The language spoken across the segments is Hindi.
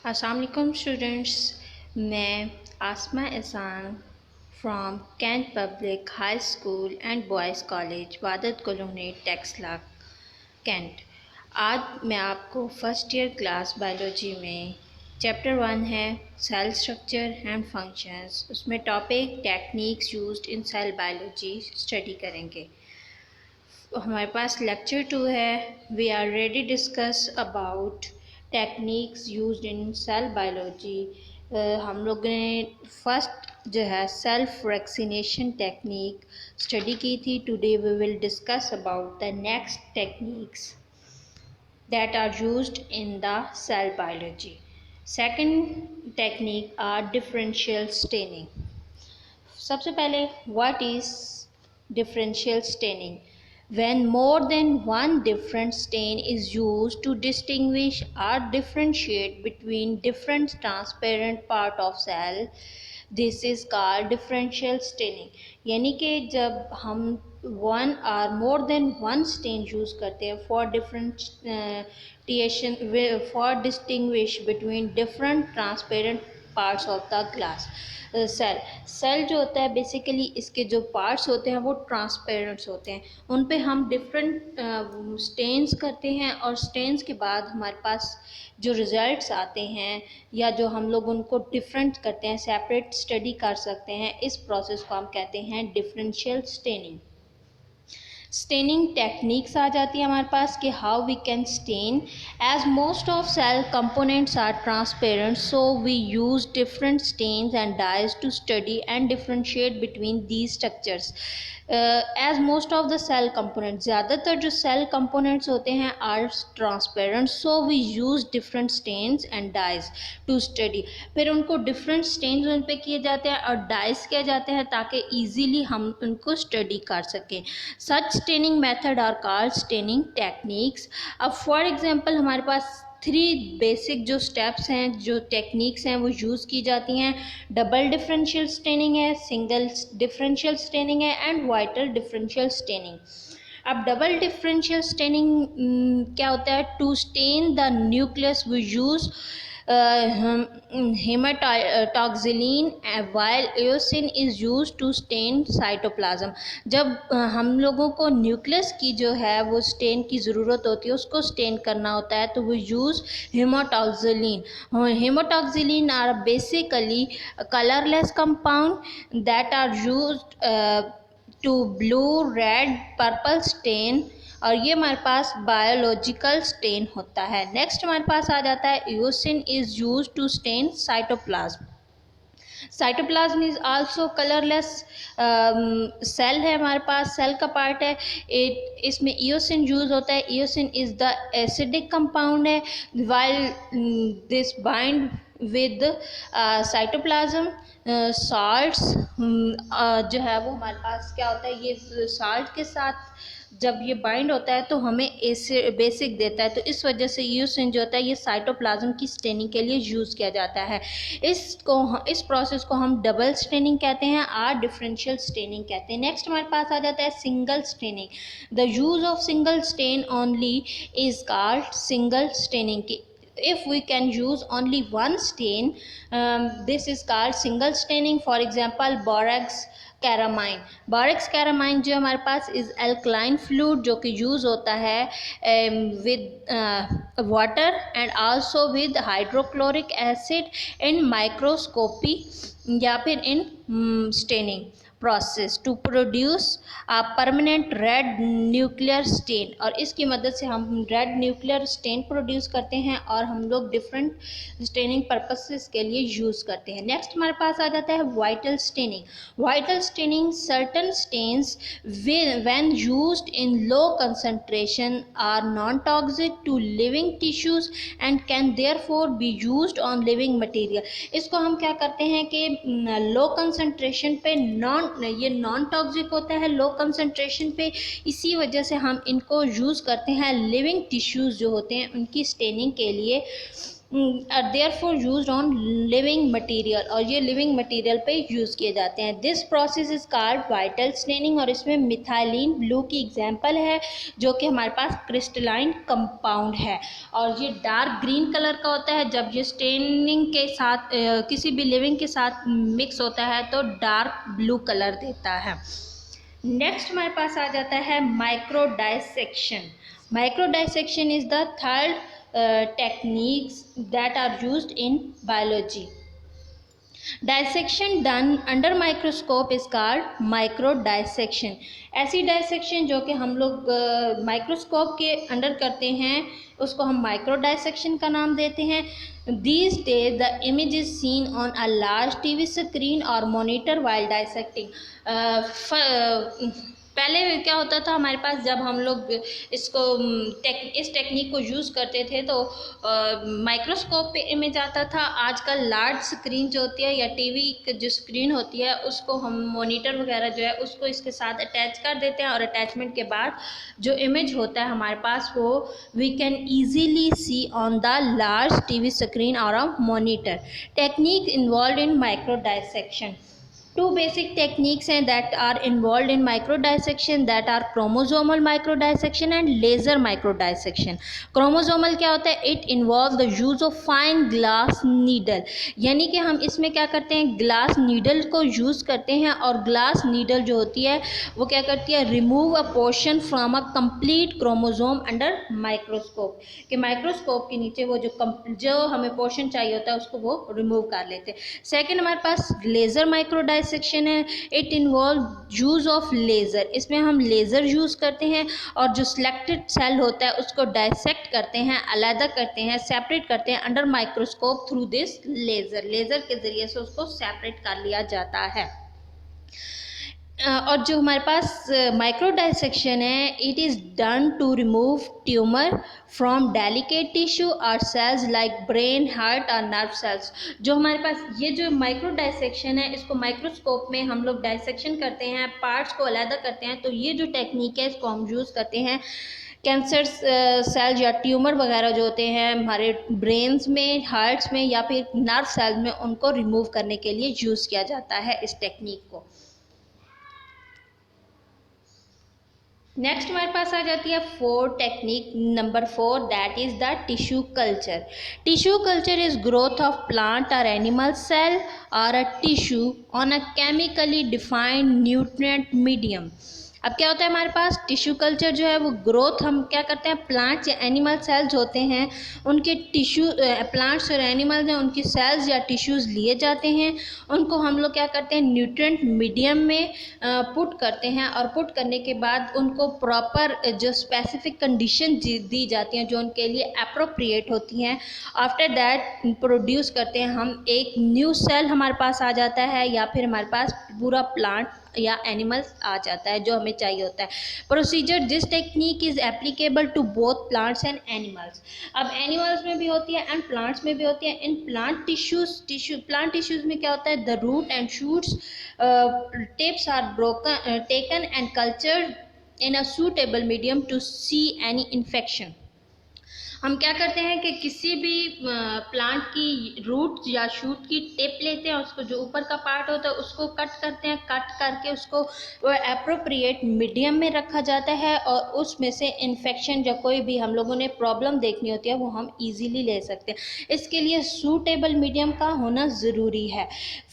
अस्सलाम वालेकुम स्टूडेंट्स, मैं Asma Ehsan from cantt public high school and boys college Wadat colony Taxila cantt. आज मैं आपको फर्स्ट ईयर क्लास बायोलॉजी में चैप्टर 1 है सेल स्ट्रक्चर एंड फंक्शंस, उसमें topic techniques used in cell biology study करेंगे। हमारे पास लेक्चर 2 है। We are ready discuss about techniques used in cell biology. हम लोग ने फर्स्ट जो है सेल्फ वैक्सीनेशन टेक्निक स्टडी की थी। Today we will discuss about the next techniques that are used in the cell biology. Second technique are differential staining. सबसे पहले what is differential staining? When more than one different stain is used to distinguish or differentiate between different transparent part of cell, this is called differential staining. यानी कि जब हम वन और more than one stain use करते हैं for differentiation for distinguish between different transparent parts of the glass cell जो होता है बेसिकली इसके जो पार्ट्स होते हैं वो ट्रांसपेरेंट्स होते हैं। उन पे हम डिफरेंट स्टेन्स करते हैं और स्टेन्स के बाद हमारे पास जो रिज़ल्ट्स आते हैं या जो हम लोग उनको डिफरेंट करते हैं, सेपरेट स्टडी कर सकते हैं, इस प्रोसेस को हम कहते हैं डिफरेंशियल स्टेनिंग। स्टेनिंग टेक्निक्स आ जाती है हमारे पास कि how we can stain. As most of cell components are transparent, so we use different stains and dyes to study and differentiate between these structures. As most of the cell component, ज़्यादातर जो सेल कंपोनेंट्स होते हैं are transparent, so we use different stains and dyes to study. फिर उनको डिफरेंट स्टेन्स उन पे किए जाते हैं और डाइज किए जाते हैं ताकि ईजीली हम उनको स्टडी कर सकें। Such staining method are called staining techniques. अब फॉर एग्जांपल हमारे पास 3 बेसिक जो स्टेप्स हैं, जो टेक्निक्स हैं वो यूज़ की जाती हैं। डबल डिफरेंशियल स्टेनिंग है, सिंगल डिफरेंशियल स्टेनिंग है एंड वाइटल डिफरेंशियल स्टेनिंग। अब डबल डिफरेंशियल स्टेनिंग क्या होता है? To stain the nucleus we use haematoxylin while eosin is use to stain cytoplasm. जब हम लोगों को न्यूक्लियस की जो है वो स्टेन की ज़रूरत होती है, उसको स्टेन करना होता है, तो वो use haematoxylin. Haematoxylin are basically colourless compound that are used to blue red purple stain, और ये हमारे पास बायोलॉजिकल स्टेन होता है। नेक्स्ट हमारे पास आ जाता है eosin is use to stain cytoplasm. Cytoplasm is also colourless cell है, हमारे पास सेल का पार्ट है। इसमें एओसिन यूज होता है। एओसिन इज द एसिडिक कंपाउंड है। While this bind with cytoplasm salts जो है वो हमारे पास क्या होता है, ये साल्ट के साथ जब ये बाइंड होता है तो हमें बेसिक देता है, तो इस वजह से एओसिन जो होता है ये साइटोप्लाज्म की स्टेनिंग के लिए यूज़ किया जाता है। इस प्रोसेस को हम डबल स्टेनिंग कहते हैं और डिफरेंशियल स्टेनिंग कहते हैं। नेक्स्ट हमारे पास आ जाता है single staining. The use of single stain only is called single staining. If we can use only one stain, this is called single staining. For example, borax carmine. Borax carmine जो हमारे पास इज़ एल्कलाइन फ्लूइड, जो कि यूज़ होता है with water and also with hydrochloric acid in microscopy या फिर in staining process to produce a permanent red nuclear stain. और इसकी मदद से हम रेड न्यूक्लियर स्टेन प्रोड्यूस करते हैं और हम लोग डिफरेंट स्टेनिंग पर्पसेस के लिए यूज़ करते हैं। नेक्स्ट हमारे पास आ जाता है vital staining. Vital staining certain stains when used in low concentration are non toxic to living tissues and can therefore be used on living material. इसको हम क्या करते हैं कि लो कंसंट्रेशन पे ये नॉन टॉक्सिक होता है लो कंसंट्रेशन पे, इसी वजह से हम इनको यूज़ करते हैं लिविंग टिश्यूज़ जो होते हैं उनकी स्टेनिंग के लिए। Therefore used on living material, और ये लिविंग मटेरियल पे यूज़ किए जाते हैं। This process is called vital staining, और इसमें मिथाइलिन ब्लू की एग्जांपल है जो कि हमारे पास क्रिस्टलाइन कंपाउंड है, और ये डार्क ग्रीन कलर का होता है। जब ये स्टेनिंग के साथ किसी भी लिविंग के साथ मिक्स होता है तो डार्क ब्लू कलर देता है। नेक्स्ट हमारे पास आ जाता है micro dissection. Micro dissection is the third techniques that are used in biology. Dissection done under microscope is called micro dissection. ऐसी डाइसेक्शन जो कि हम लोग माइक्रोस्कोप के अंडर करते हैं उसको हम माइक्रो डाइसेक्शन का नाम देते हैं। These days the image is seen on a large TV screen or monitor while dissecting. पहले क्या होता था हमारे पास, जब हम लोग इसको इस टेक्निक को यूज़ करते थे तो माइक्रोस्कोप पे इमेज आता था। आजकल लार्ज स्क्रीन जो होती है या टीवी की जो स्क्रीन होती है उसको हम मॉनिटर वगैरह जो है उसको इसके साथ अटैच कर देते हैं, और अटैचमेंट के बाद जो इमेज होता है हमारे पास वो we can easily see on the large TV screen और a monitor. Technique involve in microdissection. Two basic techniques that are involved in microdissection, that are chromosomal microdissection and laser microdissection. Chromosomal क्या होता है? It involves the use of fine glass needle, यानी कि हम इसमें क्या करते हैं, ग्लास नीडल को यूज़ करते हैं, और ग्लास नीडल जो होती है वो क्या करती है, remove a portion from a complete chromosome under microscope, कि माइक्रोस्कोप के नीचे वो जो हमें पोर्शन चाहिए होता है उसको वो रिमूव कर लेते हैं। सेकेंड हमारे पास लेज़र माइक्रोडाइसेक्शन है। It involve use of laser, इसमें हम लेज़र यूज़ करते हैं और जो सिलेक्टेड सेल होता है उसको डाइसेक्ट करते हैं, अलग करते हैं, सेपरेट करते हैं under microscope through this laser. Laser के ज़रिए से उसको सेपरेट कर लिया जाता है। और जो हमारे पास माइक्रो डाइसेक्शन है, it is done to remove tumour from delicate tissue और सेल्स लाइक ब्रेन, हार्ट और नर्व सेल्स। जो हमारे पास ये जो माइक्रो डाइसेक्शन है इसको माइक्रोस्कोप में हम लोग डाइसेक्शन करते हैं, पार्ट्स को अलग करते हैं, तो ये जो टेक्निक है इसको हम यूज़ करते हैं कैंसर सेल्स या ट्यूमर वगैरह जो होते हैं हमारे ब्रेन्स में, हार्ट्स में या फिर नर्व सेल्स में, उनको रिमूव करने के लिए यूज़ किया जाता है इस टेक्निक को। नेक्स्ट हमारे पास आ जाती है technique number 4, that is the tissue culture. Tissue culture is growth of plant और एनिमल सेल और a tissue on a chemically defined nutrient medium. अब क्या होता है हमारे पास, टिश्यू कल्चर जो है वो ग्रोथ हम क्या करते हैं, प्लांट्स या एनिमल सेल्स होते हैं उनके टिश्यू, प्लांट्स और एनिमल्स हैं उनकी सेल्स या टिश्यूज़ लिए जाते हैं, उनको हम लोग क्या करते हैं न्यूट्रिएंट मीडियम में पुट करते हैं, और पुट करने के बाद उनको प्रॉपर जो स्पेसिफिक कंडीशन दी जाती हैं जो उनके लिए अप्रोप्रिएट होती हैं। आफ्टर दैट प्रोड्यूस करते हैं हम एक न्यू सेल हमारे पास आ जाता है, या फिर हमारे पास पूरा प्लांट या एनिमल्स आ जाता है जो हमें चाहिए होता है। Procedure, this technique is applicable to both plants and animals. अब एनिमल्स में भी होती है एंड प्लांट्स में भी होती है। इन प्लांट टिश्यूज में क्या होता है, the root and shoots tips are taken and cultured in a suitable medium to see any infection. हम क्या करते हैं कि किसी भी प्लांट की रूट या शूट की टिप लेते हैं, उसको जो ऊपर का पार्ट होता है उसको कट करते हैं, कट करके उसको एप्रोप्रिएट मीडियम में रखा जाता है, और उसमें से इन्फेक्शन या कोई भी हम लोगों ने प्रॉब्लम देखनी होती है वो हम इजीली ले सकते हैं। इसके लिए सूटेबल मीडियम का होना ज़रूरी है।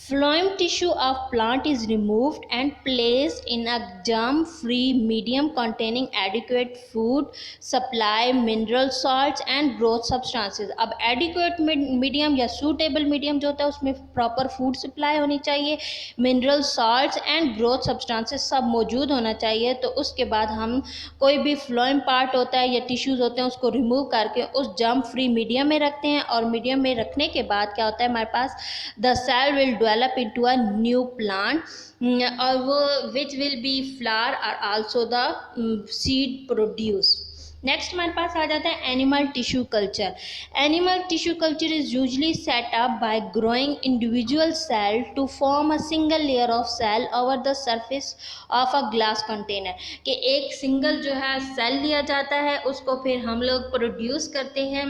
Phloem tissue of plant is removed and placed in a germ free medium containing adequate food supply, mineral salts and growth substances. अब एडिक्वेट मीडियम या सूटेबल मीडियम जो होता है उसमें प्रॉपर फूड सप्लाई होनी चाहिए, mineral salts and growth substances सब मौजूद होना चाहिए। तो उसके बाद हम कोई भी फ्लोएम पार्ट होता है या टिश्यूज़ होते हैं उसको रिमूव करके उस जर्म फ्री मीडियम में रखते हैं, और मीडियम में रखने के बाद क्या होता है हमारे पास, the cell will develop into a new plant, और वो विच विल बी फ्लावर और also the seed produce. Next हमारे पास आ जाता है animal tissue culture. Animal tissue culture is usually set up by growing individual cell to form a single layer of cell over the surface of a glass container, कि एक सिंगल जो है सेल लिया जाता है उसको फिर हम लोग प्रोड्यूस करते हैं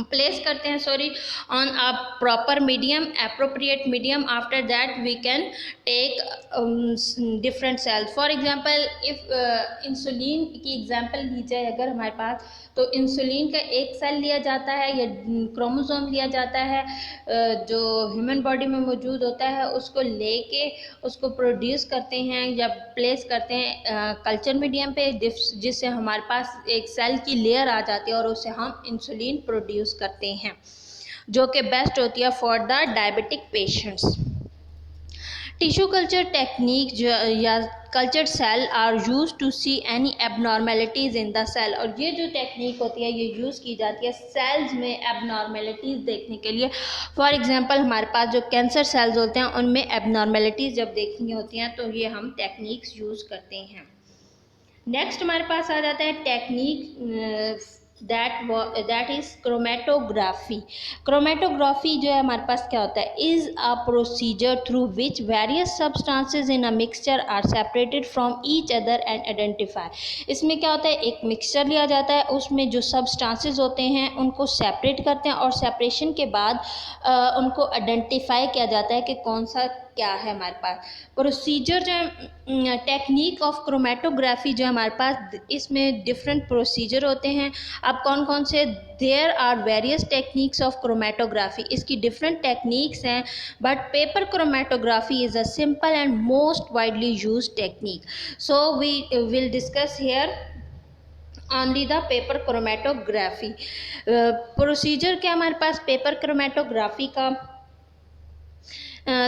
प्लेस करते हैं sorry on a proper medium appropriate medium, after that we can take different cells. For example if insulin की एग्जांपल ली जाए अगर हमारे पास, तो इंसुलिन का एक सेल लिया जाता है या क्रोमोसोम लिया जाता है जो ह्यूमन बॉडी में मौजूद होता है, उसको लेके उसको प्रोड्यूस करते हैं या प्लेस करते हैं कल्चर मीडियम पे, जिससे हमारे पास एक सेल की लेयर आ जाती है और उससे हम इंसुलिन प्रोड्यूस करते हैं, जो कि बेस्ट होती है for the diabetic patients. Tissue culture technique या culture cell are use to see any abnormalities in the cell, और ये जो टेक्निक होती है ये यूज़ की जाती है सेल्स में एबनॉर्मेलिटीज़ देखने के लिए। फॉर एग्जांपल हमारे पास जो कैंसर सेल्स होते हैं उनमें एबनॉर्मेलिटीज़ जब देखनी होती हैं तो ये हम टेक्निक्स यूज़ करते हैं। नेक्स्ट हमारे पास आ जाता है technique that is chromatography. Chromatography जो है हमारे पास क्या होता है, is a procedure through which various substances in a mixture are separated from each other and identify. इसमें क्या होता है, एक मिक्सचर लिया जाता है, उसमें जो सब्सटेंसेस होते हैं उनको सेपरेट करते हैं और सेपरेशन के बाद उनको आइडेंटिफाई किया जाता है कि कौन सा क्या है हमारे पास। प्रोसीजर जो है टेक्निक ऑफ क्रोमेटोग्राफी जो है हमारे पास, इसमें डिफरेंट प्रोसीजर होते हैं। अब कौन कौन से, there are various techniques of chromatography, इसकी डिफरेंट टेक्निक्स हैं, but paper chromatography is a simple and most widely use technique. So we will discuss here only the paper chromatography. Procedure क्या हमारे पास पेपर क्रोमेटोग्राफी का,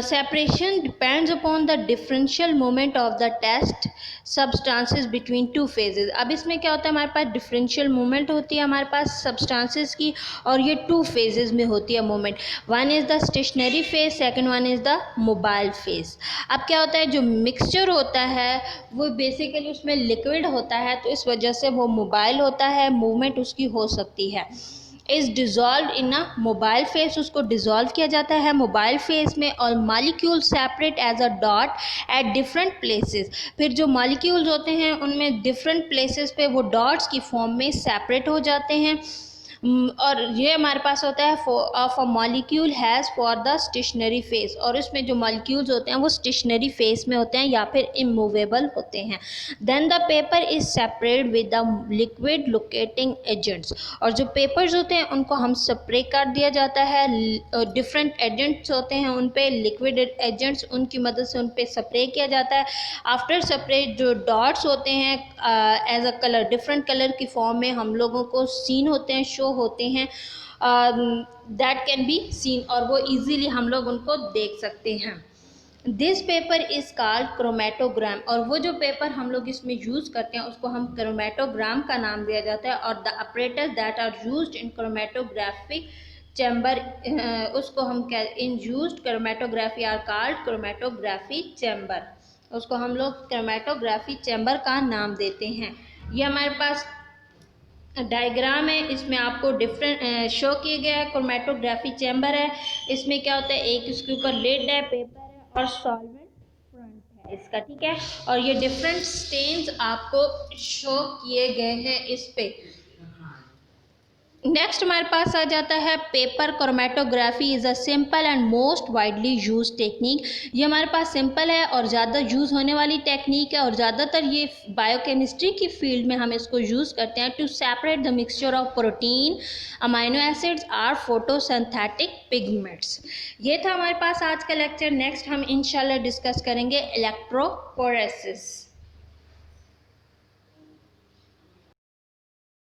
separation depends upon the differential moment of the test substances between two phases। अब इसमें क्या होता है, हमारे पास differential moment होती है हमारे पास substances की, और ये two phases में होती है moment। one is the stationary phase, second one is the mobile phase। अब क्या होता है, जो mixture होता है वो basically उसमें liquid होता है, तो इस वजह से वो mobile होता है, movement उसकी हो सकती है। Is dissolve in a mobile phase, उसको डिज़ोल्व किया जाता है मोबाइल फेस में, और molecule separate as a dot at different places. फिर जो मालिक्यूल्स होते हैं उनमें डिफरेंट प्लेसेस पे वो डॉट्स की फॉर्म में सेपरेट हो जाते हैं। और ये हमारे पास होता है of a molecule has for the stationary phase, और इसमें जो मॉलिक्यूल्स होते हैं वो स्टेशनरी फेस में होते हैं या फिर इमूवेबल होते हैं। Then the paper is separate with the liquid locating agents, और जो पेपर्स होते हैं उनको हम स्प्रे कर दिया जाता है, डिफरेंट एजेंट्स होते हैं उन पे, लिक्विड एजेंट्स, उनकी मदद से उन पे स्प्रे किया जाता है। आफ्टर स्प्रे जो डॉट्स होते हैं as a colour, different colour की फॉर्म में हम लोगों को सीन होते हैं, शो होते हैं, दैट कैन बी सीन, और वो इजीली हम लोग उनको देख सकते हैं। This paper is called chromatogram, और वो जो पेपर हम लोग इसमें यूज़ करते हैं उसको हम क्रोमेटोग्राम का नाम दिया जाता है। और the operators that are used in chromatographic chamber, उसको हम in used chromatography are called chromatography chamber, उसको हम लोग क्रोमेटोग्राफी चैम्बर का नाम देते हैं। ये हमारे पास डायग्राम है, इसमें आपको डिफरेंट शो किया गया है। क्रोमेटोग्राफी चैम्बर है, इसमें क्या होता है, एक इसके ऊपर लेड है, पेपर है और सॉल्वेंट फ्रंट है इसका, ठीक है। और ये डिफरेंट स्टेन्स आपको शो किए गए हैं इस पे। नेक्स्ट हमारे पास आ जाता है paper chromatography is a simple and most widely use technique. ये हमारे पास सिंपल है और ज़्यादा यूज़ होने वाली टेक्निक है, और ज़्यादातर ये बायोकेमिस्ट्री की फील्ड में हम इसको यूज़ करते हैं to separate the mixture of protein, amino acids or photosynthetic pigments. ये था हमारे पास आज का लेक्चर। नेक्स्ट हम इंशाल्लाह डिस्कस करेंगे इलेक्ट्रोफोरेसिस।